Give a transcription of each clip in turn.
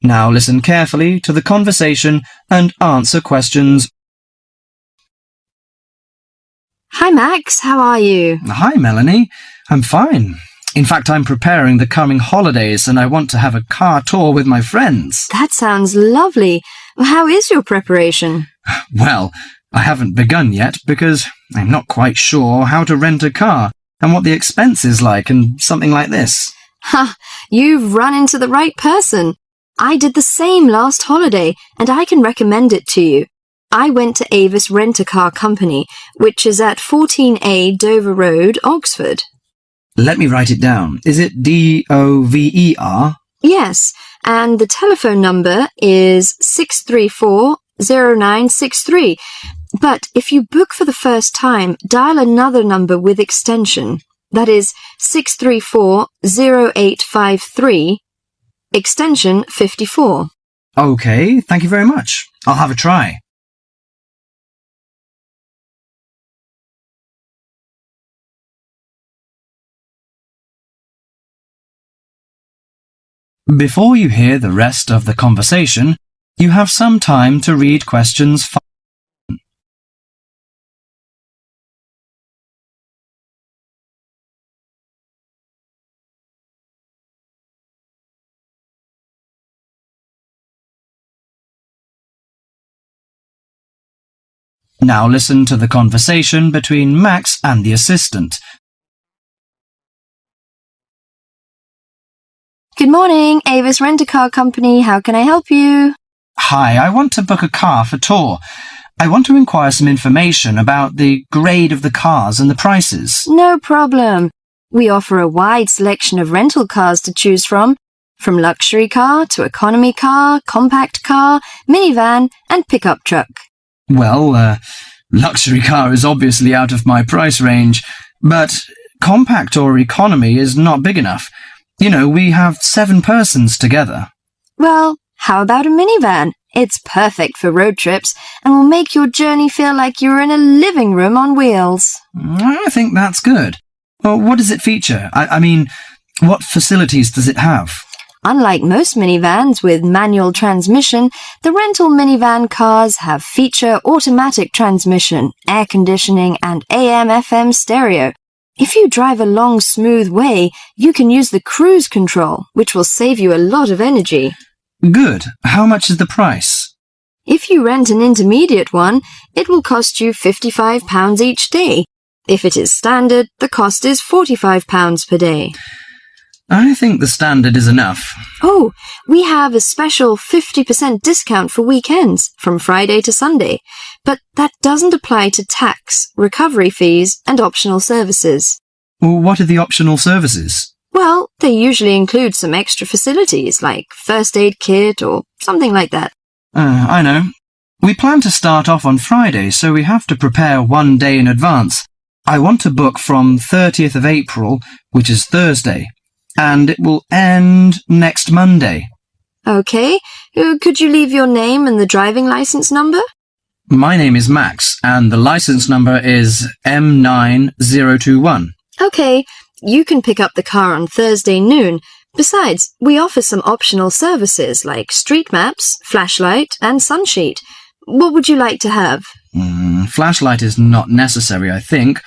Now listen carefully to the conversation and answer questions. Hi, Max. How are you? Hi, Melanie. I'm fine. In fact, I'm preparing the coming holidays and I want to have a car tour with my friends. That sounds lovely. How is your preparation? Well, I haven't begun yet because I'm not quite sure how to rent a car and what the expense is like and something like this. Ha! You've run into the right person. I did the same last holiday and I can recommend it to you. I went to Avis Rent-A-Car Company, which is at 14A Dover Road, Oxford. Let me write it down. Is it DOVER? Yes, and the telephone number is 634-0963. But if you book for the first time, dial another number with extension. That is 634-0853, extension 54. Okay, thank you very much. I'll have a try. Before you hear the rest of the conversation, you have some time to read questions 5. Now listen to the conversation between Max and the assistant. Good morning, Avis Rent-A-Car Company. How can I help you? Hi, I want to book a car for tour. I want to inquire some information about the grade of the cars and the prices. No problem. We offer a wide selection of rental cars to choose from luxury car to economy car, compact car, minivan, and pickup truck. Well, luxury car is obviously out of my price range, but compact or economy is not big enough. You know, we have 7 persons together. Well, how about a minivan? It's perfect for road trips and will make your journey feel like you're in a living room on wheels. I think that's good. Well, what does it feature? I mean, what facilities does it have? Unlike most minivans with manual transmission, the rental minivan cars have feature automatic transmission, air conditioning, and AM/FM stereo. If you drive a long, smooth way, you can use the cruise control, which will save you a lot of energy. Good. How much is the price? If you rent an intermediate one, it will cost you £55 each day. If it is standard, the cost is £45 per day. I think the standard is enough. Oh, we have a special 50% discount for weekends, from Friday to Sunday. But that doesn't apply to tax, recovery fees, and optional services. Well, what are the optional services? Well, they usually include some extra facilities, like first aid kit or something like that. I know. We plan to start off on Friday, so we have to prepare 1 day in advance. I want to book from 30th of April, which is Thursday, and it will end next Monday. Okay. Could you leave your name and the driving license number? My name is Max, and the license number is M9021. Okay. You can pick up the car on Thursday noon. Besides, we offer some optional services like street maps, flashlight, and sunsheet. What would you like to have? Flashlight is not necessary, I think.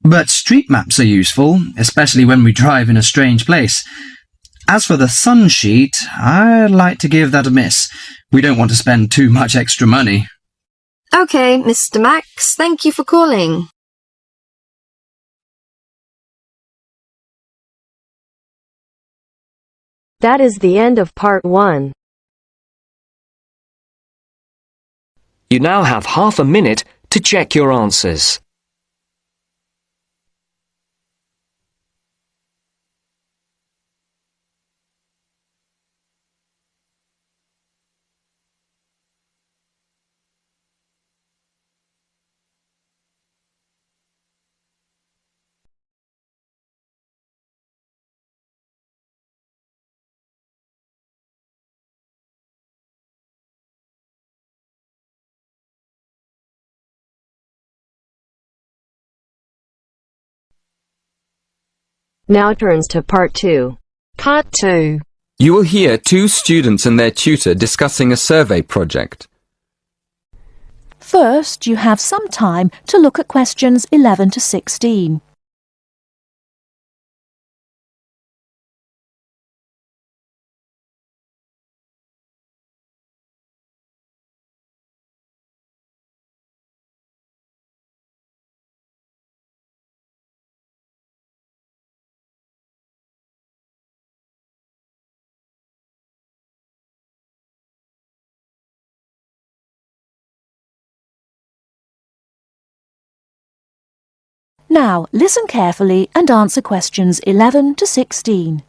But street maps are useful, especially when we drive in a strange place. As for the sun sheet, I'd like to give that a miss. We don't want to spend too much extra money. Okay, Mr. Max, thank you for calling. That is the end of part 1. You now have half a minute to check your answers. Now turns to part 2. Part 2. You will hear two students and their tutor discussing a survey project. First, you have some time to look at questions 11 to 16. Now, listen carefully and answer questions 11 to 16.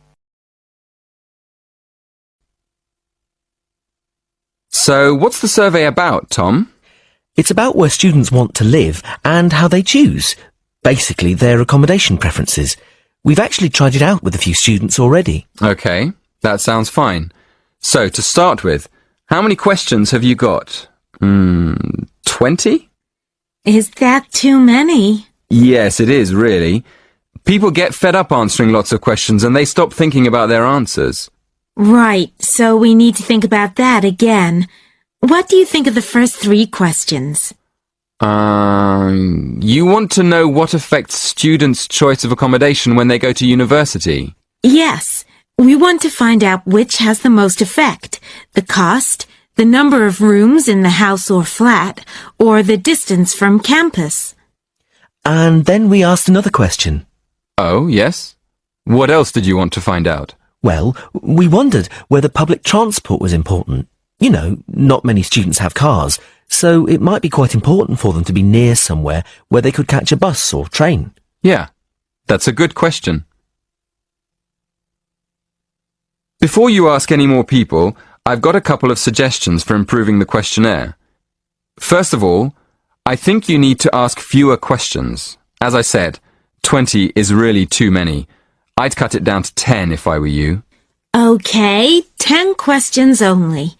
So, what's the survey about, Tom? It's about where students want to live and how they choose. Basically, their accommodation preferences. We've actually tried it out with a few students already. Okay, that sounds fine. So, to start with, how many questions have you got? 20? Is that too many? Yes, it is, really. People get fed up answering lots of questions and they stop thinking about their answers. Right, so we need to think about that again. What do you think of the first 3 questions? You want to know what affects students' choice of accommodation when they go to university? Yes, we want to find out which has the most effect. The cost, the number of rooms in the house or flat, or the distance from campus. And then we asked another question. Oh, yes? What else did you want to find out? Well, we wondered whether public transport was important. You know, not many students have cars, so it might be quite important for them to be near somewhere where they could catch a bus or train. Yeah, that's a good question. Before you ask any more people, I've got a couple of suggestions for improving the questionnaire. First of all, I think you need to ask fewer questions. As I said, 20 is really too many. I'd cut it down to 10 if I were you. Okay, 10 questions only.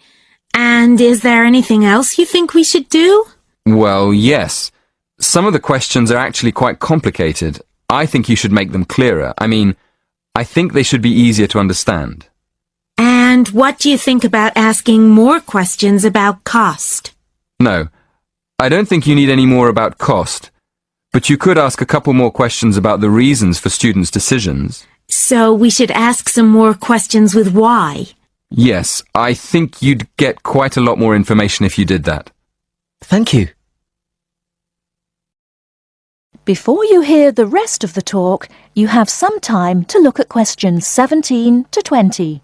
And is there anything else you think we should do? Well, yes. Some of the questions are actually quite complicated. I think you should make them clearer. I think they should be easier to understand. And what do you think about asking more questions about cost? No, I don't think you need any more about cost. But you could ask a couple more questions about the reasons for students' decisions. So we should ask some more questions with why. Yes, I think you'd get quite a lot more information if you did that. Thank you. Before you hear the rest of the talk, you have some time to look at questions 17 to 20.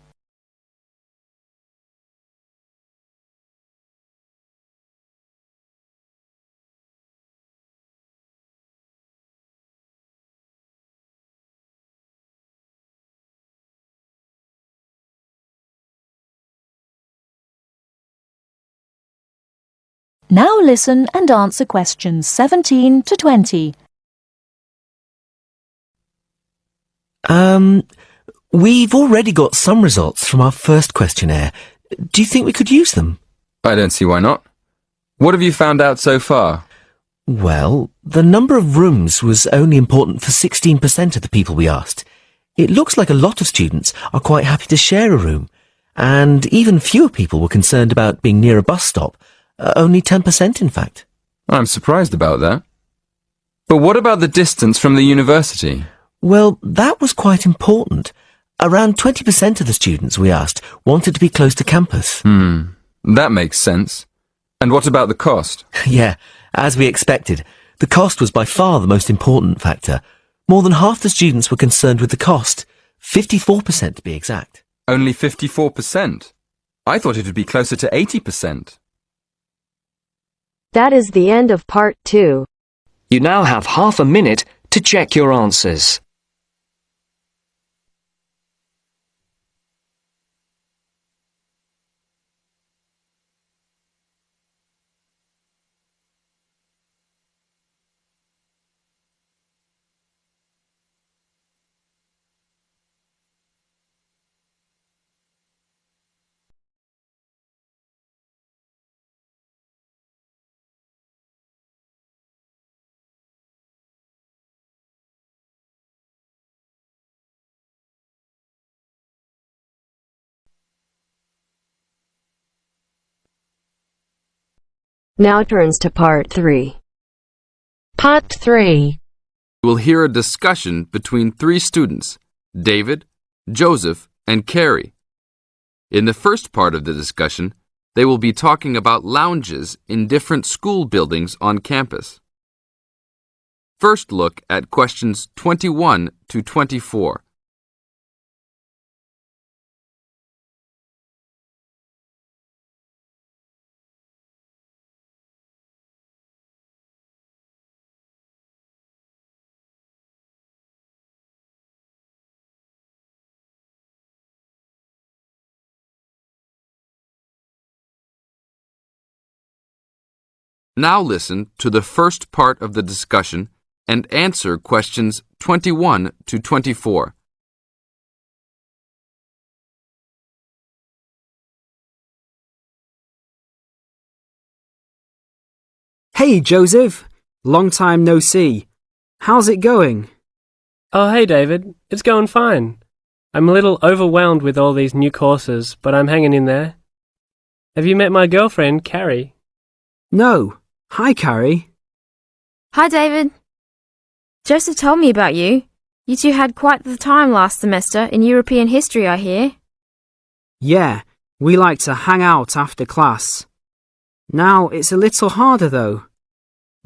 Now listen and answer questions 17 to 20. We've already got some results from our first questionnaire. Do you think we could use them? I don't see why not. What have you found out so far? Well, the number of rooms was only important for 16% of the people we asked. It looks like a lot of students are quite happy to share a room, and even fewer people were concerned about being near a bus stop. Only 10%, in fact. I'm surprised about that. But what about the distance from the university? Well, that was quite important. Around 20% of the students we asked wanted to be close to campus. That makes sense. And what about the cost? Yeah, as we expected. The cost was by far the most important factor. More than half the students were concerned with the cost. 54% to be exact. Only 54%? I thought it would be closer to 80%. That is the end of part 2. You now have half a minute to check your answers. Now turns to part 3. Part 3. You will hear a discussion between 3 students, David, Joseph, and Carrie. In the first part of the discussion, they will be talking about lounges in different school buildings on campus. First look at questions 21 to 24. Now listen to the first part of the discussion and answer questions 21 to 24. Hey, Joseph. Long time no see. How's it going? Oh, hey, David. It's going fine. I'm a little overwhelmed with all these new courses, but I'm hanging in there. Have you met my girlfriend, Carrie? No. Hi, Carrie. Hi, David. Joseph told me about you. You two had quite the time last semester in European history, I hear. Yeah, we like to hang out after class. Now it's a little harder, though.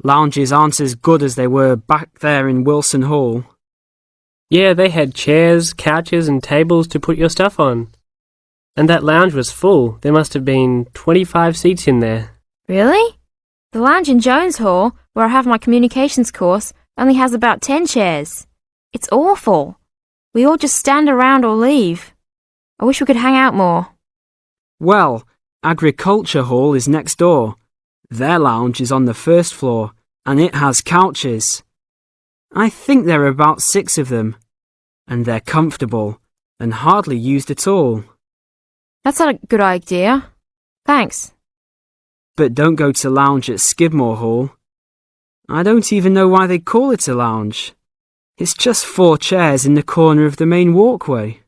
Lounges aren't as good as they were back there in Wilson Hall. Yeah, they had chairs, couches, and tables to put your stuff on. And that lounge was full. There must have been 25 seats in there. Really? The lounge in Jones Hall, where I have my communications course, only has about 10 chairs. It's awful. We all just stand around or leave. I wish we could hang out more. Well, Agriculture Hall is next door. Their lounge is on the first floor, and it has couches. I think there are about 6 of them, and they're comfortable and hardly used at all. That's not a good idea. Thanks. But don't go to lounge at Skidmore Hall. I don't even know why they call it a lounge. It's just 4 chairs in the corner of the main walkway.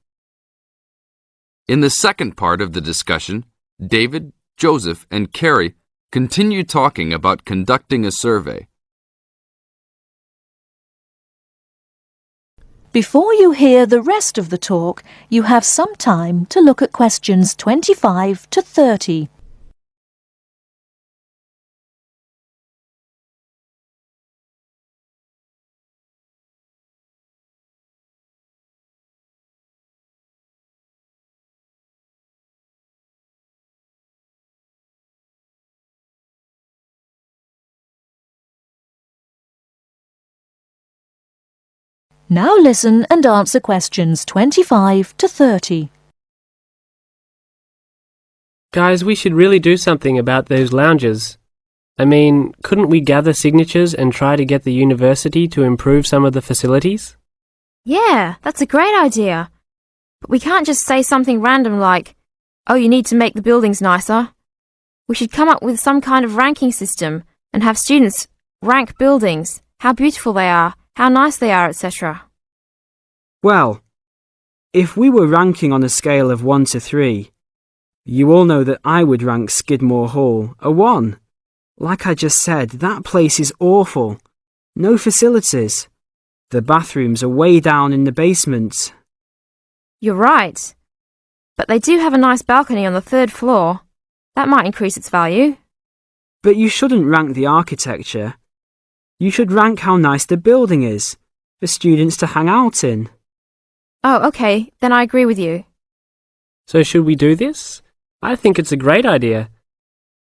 In the second part of the discussion, David, Joseph, and Carrie continue talking about conducting a survey. Before you hear the rest of the talk, you have some time to look at questions 25 to 30. Now listen and answer questions 25 to 30. Guys, we should really do something about those lounges. I mean, couldn't we gather signatures and try to get the university to improve some of the facilities? Yeah, that's a great idea. But we can't just say something random like, oh, you need to make the buildings nicer. We should come up with some kind of ranking system and have students rank buildings, how beautiful they are, how nice they are, etc. Well, if we were ranking on a scale of 1 to 3, you all know that I would rank Skidmore Hall a 1. Like I just said, that place is awful. No facilities. The bathrooms are way down in the basement. You're right. But they do have a nice balcony on the 3rd floor. That might increase its value. But you shouldn't rank the architecture. You should rank how nice the building is for students to hang out in. Oh, okay, then I agree with you. So should we do this? I think it's a great idea.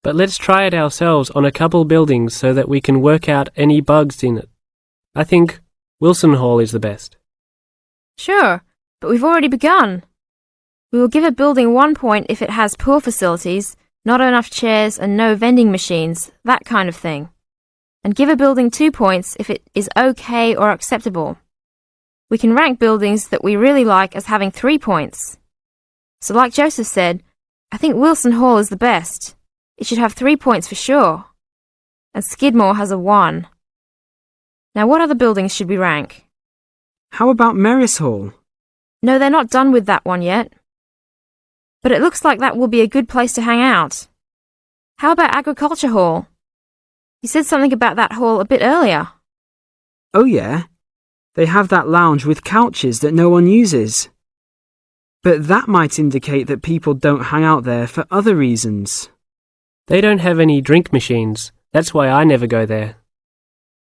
But let's try it ourselves on a couple buildings so that we can work out any bugs in it. I think Wilson Hall is the best. Sure, but we've already begun. We will give a building 1 point if it has poor facilities, not enough chairs and no vending machines, that kind of thing. And give a building 2 points if it is okay or acceptable. We can rank buildings that we really like as having 3 points. So like Joseph said, I think Wilson Hall is the best. It should have 3 points for sure. And Skidmore has a 1. Now what other buildings should we rank? How about Merris Hall? No, they're not done with that one yet. But it looks like that will be a good place to hang out. How about Agriculture Hall? You said something about that hall a bit earlier. Oh yeah, they have that lounge with couches that no one uses. But that might indicate that people don't hang out there for other reasons. They don't have any drink machines. That's why I never go there.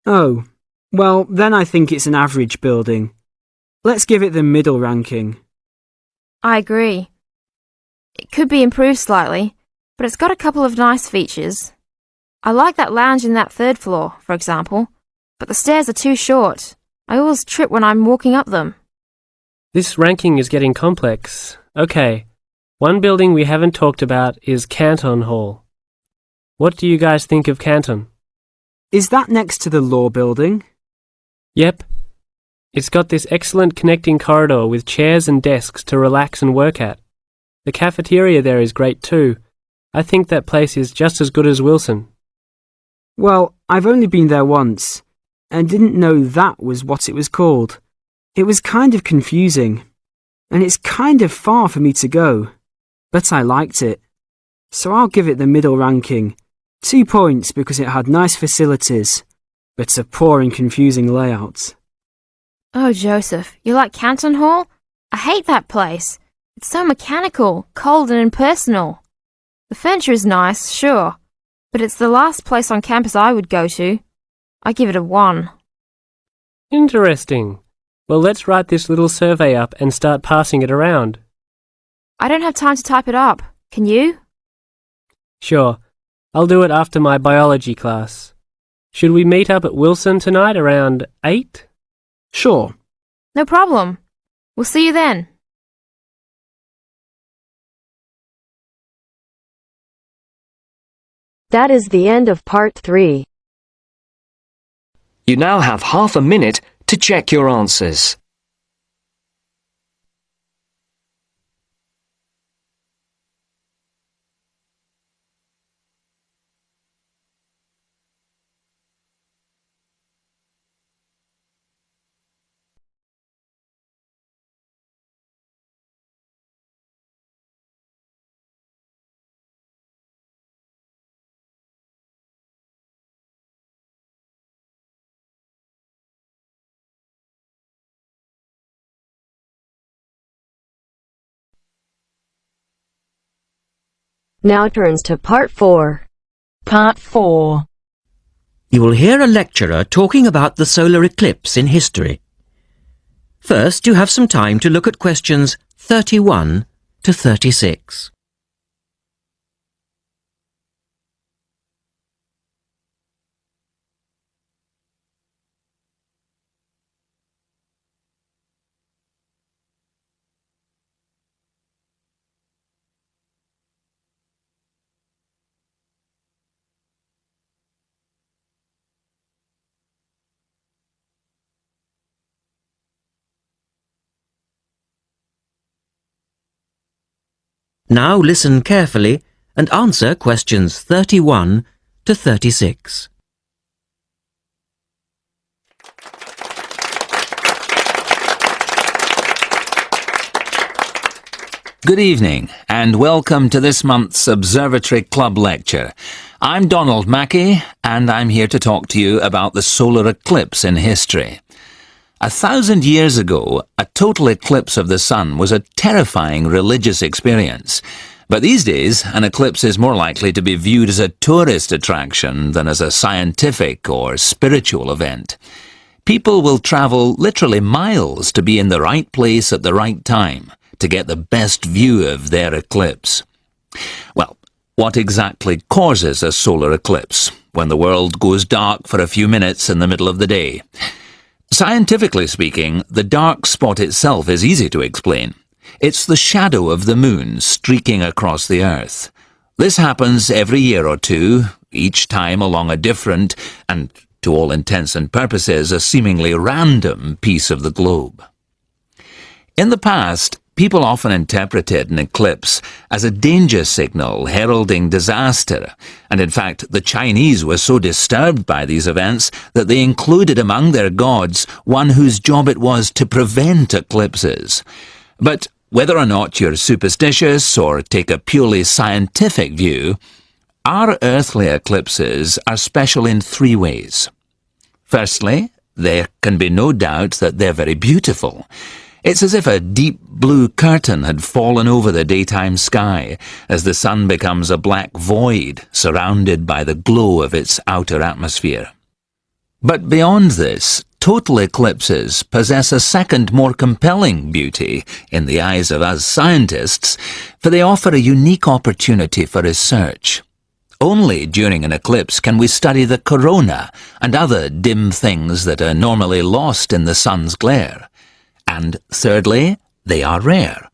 Oh, well, then I think it's an average building. Let's give it the middle ranking. I agree. It could be improved slightly, but it's got a couple of nice features. I like that lounge in that third floor, for example, but the stairs are too short. I always trip when I'm walking up them. This ranking is getting complex. Okay, one building we haven't talked about is Canton Hall. What do you guys think of Canton? Is that next to the law building? Yep. It's got this excellent connecting corridor with chairs and desks to relax and work at. The cafeteria there is great too. I think that place is just as good as Wilson. Well, I've only been there once, and didn't know that was what it was called. It was kind of confusing, and it's kind of far for me to go, but I liked it. So I'll give it the middle ranking. 2 points because it had nice facilities, but a poor and confusing layout. Oh, Joseph, you like Canton Hall? I hate that place. It's so mechanical, cold and impersonal. The furniture is nice, sure, but it's the last place on campus I would go to. I give it a 1. Interesting. Well, let's write this little survey up and start passing it around. I don't have time to type it up. Can you? Sure. I'll do it after my biology class. Should we meet up at Wilson tonight around 8? Sure. No problem. We'll see you then. That is the end of part 3. You now have half a minute to check your answers. Now turns to part 4. Part 4. You will hear a lecturer talking about the solar eclipse in history. First, you have some time to look at questions 31 to 36. Now listen carefully and answer questions 31 to 36. Good evening and welcome to this month's Observatory Club lecture. I'm Donald Mackey and I'm here to talk to you about the solar eclipse in history. 1,000 years ago, a total eclipse of the sun was a terrifying religious experience. But these days, an eclipse is more likely to be viewed as a tourist attraction than as a scientific or spiritual event. People will travel literally miles to be in the right place at the right time to get the best view of their eclipse. Well, what exactly causes a solar eclipse when the world goes dark for a few minutes in the middle of the day? Scientifically speaking, the dark spot itself is easy to explain. It's the shadow of the moon streaking across the Earth. This happens every year or two, each time along a different, and to all intents and purposes, a seemingly random piece of the globe. In the past, people often interpreted an eclipse as a danger signal heralding disaster, and in fact the Chinese were so disturbed by these events that they included among their gods one whose job it was to prevent eclipses. But whether or not you're superstitious or take a purely scientific view, Our earthly eclipses are special in three ways. Firstly, there can be no doubt that they're very beautiful. It's as if a deep blue curtain had fallen over the daytime sky as the sun becomes a black void surrounded by the glow of its outer atmosphere. But beyond this, total eclipses possess a second, more compelling beauty in the eyes of us scientists, for they offer a unique opportunity for research. Only during an eclipse can we study the corona and other dim things that are normally lost in the sun's glare. And thirdly, they are rare.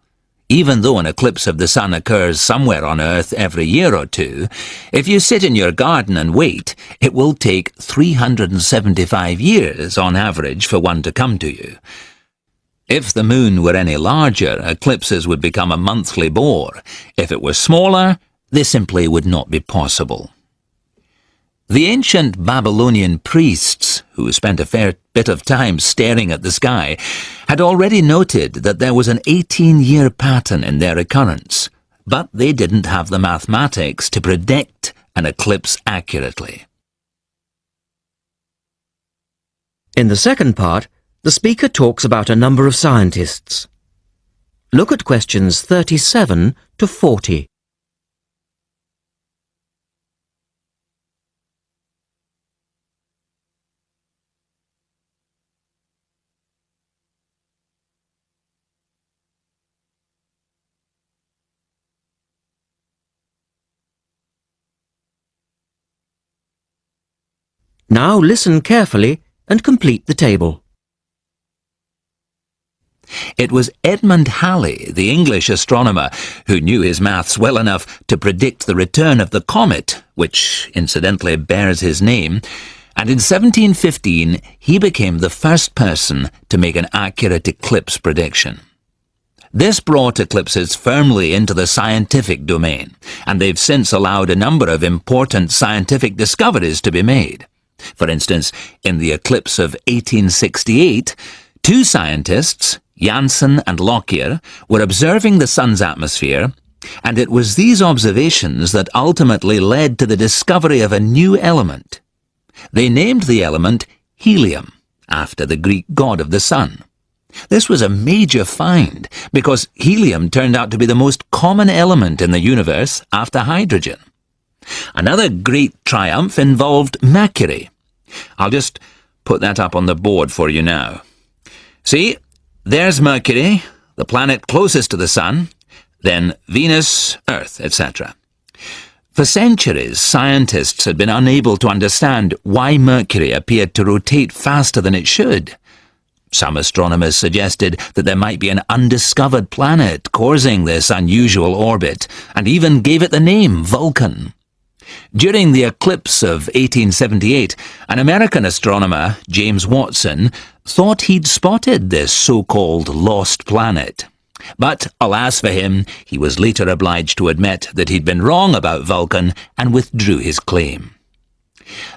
Even though an eclipse of the sun occurs somewhere on Earth every year or two, if you sit in your garden and wait, it will take 375 years on average for one to come to you. If the moon were any larger, eclipses would become a monthly bore. If it were smaller, they simply would not be possible. The ancient Babylonian priests, who spent a fair bit of time staring at the sky, had already noted that there was an 18-year pattern in their occurrence, but they didn't have the mathematics to predict an eclipse accurately. In the second part, the speaker talks about a number of scientists. Look at questions 37 to 40. Now listen carefully and complete the table. It was Edmund Halley, the English astronomer, who knew his maths well enough to predict the return of the comet, which incidentally bears his name, and in 1715 he became the first person to make an accurate eclipse prediction. This brought eclipses firmly into the scientific domain, and they've since allowed a number of important scientific discoveries to be made. For instance, in the eclipse of 1868, two scientists, Janssen and Lockyer, were observing the sun's atmosphere, and it was these observations that ultimately led to the discovery of a new element. They named the element helium, after the Greek god of the sun. This was a major find, because helium turned out to be the most common element in the universe after hydrogen. Another great triumph involved Mercury. I'll just put that up on the board for you now. See, there's Mercury, the planet closest to the sun, then Venus, Earth, etc. For centuries, scientists had been unable to understand why Mercury appeared to rotate faster than it should. Some astronomers suggested that there might be an undiscovered planet causing this unusual orbit, and even gave it the name Vulcan. During the eclipse of 1878, an American astronomer, James Watson, thought he'd spotted this so-called lost planet. But, alas for him, he was later obliged to admit that he'd been wrong about Vulcan and withdrew his claim.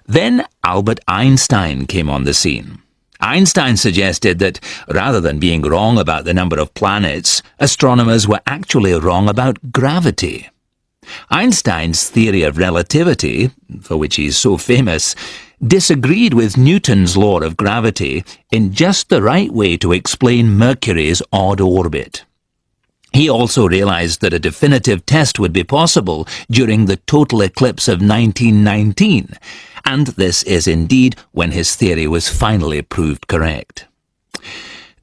Then Albert Einstein came on the scene. Einstein suggested that, rather than being wrong about the number of planets, astronomers were actually wrong about gravity. Einstein's theory of relativity, for which he's so famous, disagreed with Newton's law of gravity in just the right way to explain Mercury's odd orbit. He also realized that a definitive test would be possible during the total eclipse of 1919, and this is indeed when his theory was finally proved correct.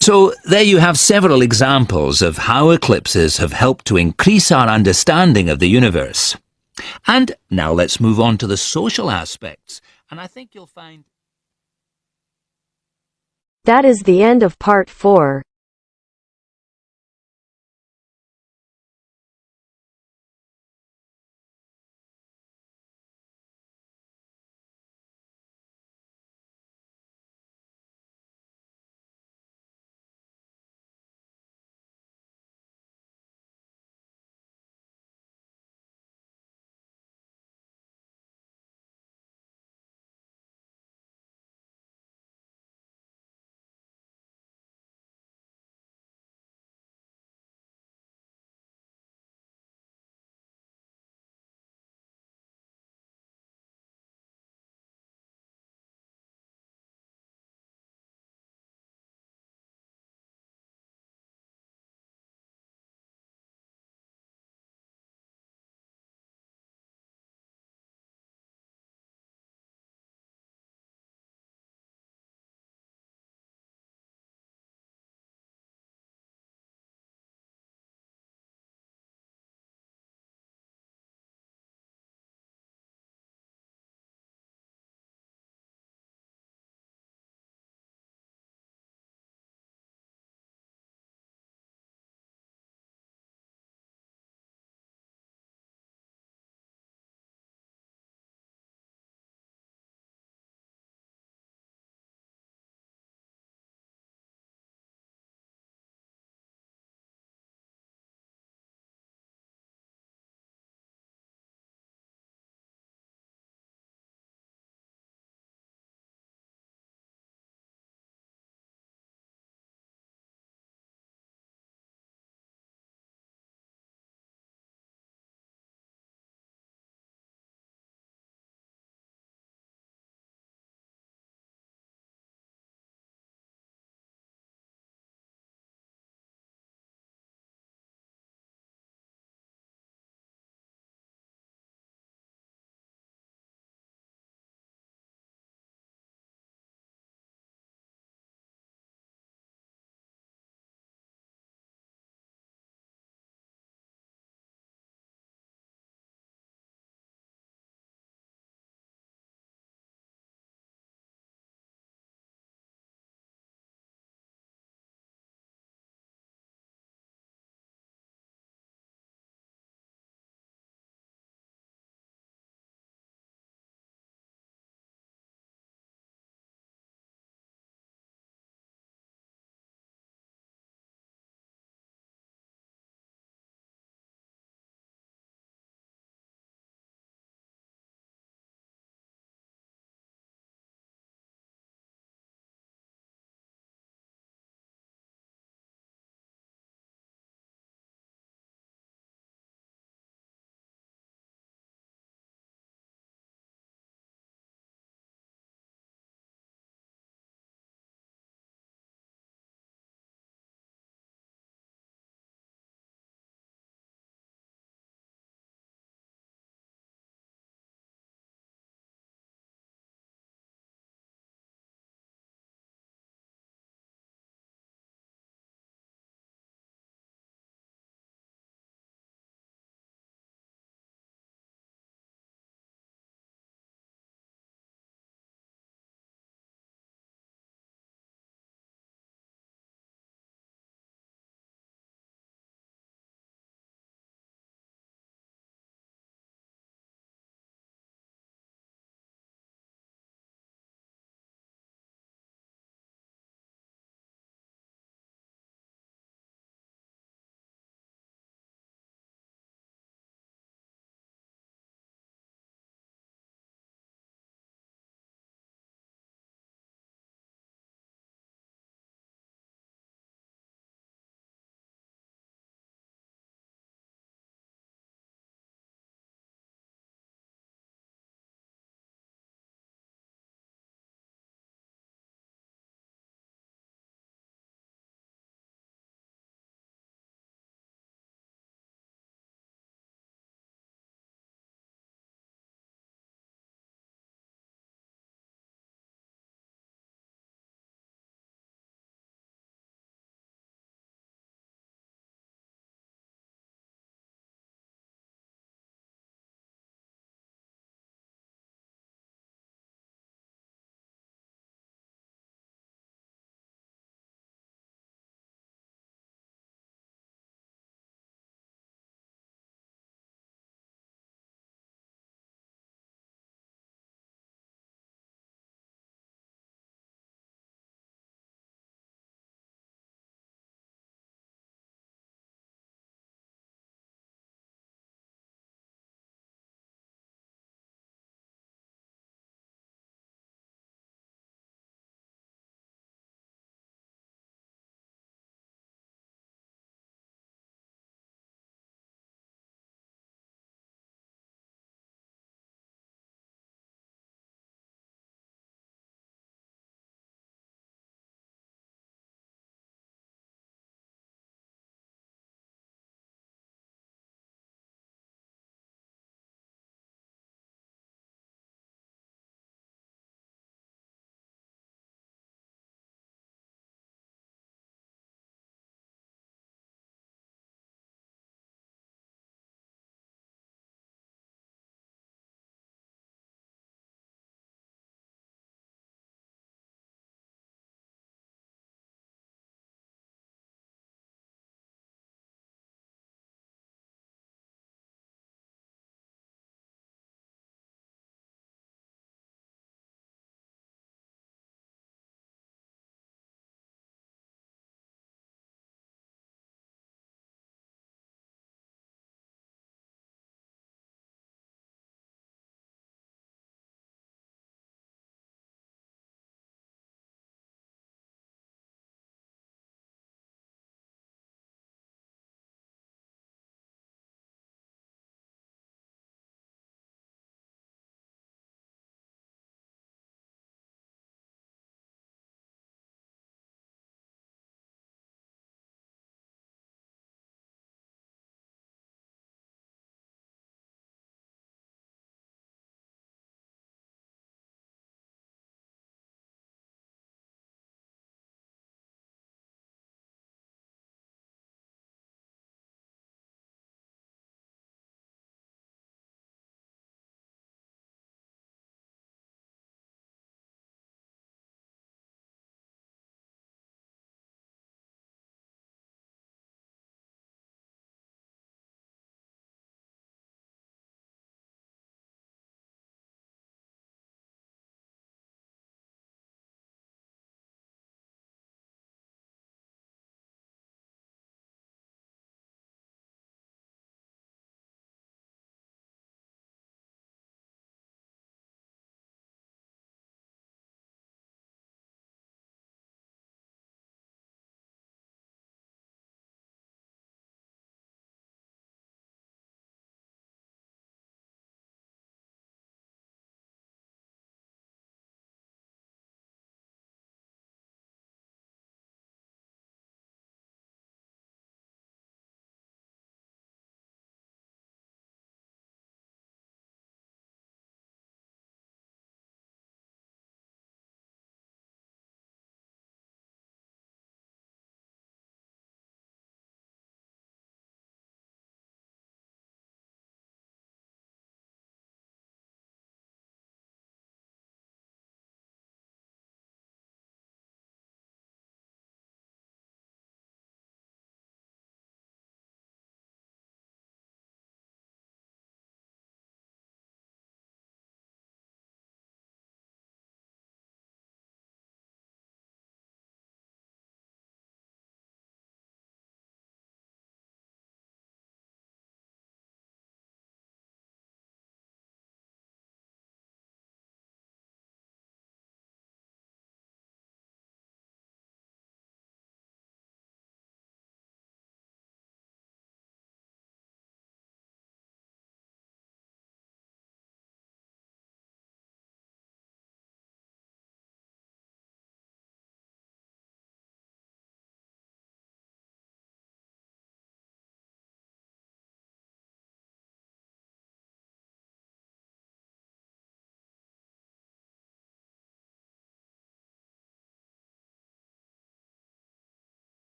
So there you have several examples of how eclipses have helped to increase our understanding of the universe. And now let's move on to the social aspects, and I think you'll find... That is the end of part 4.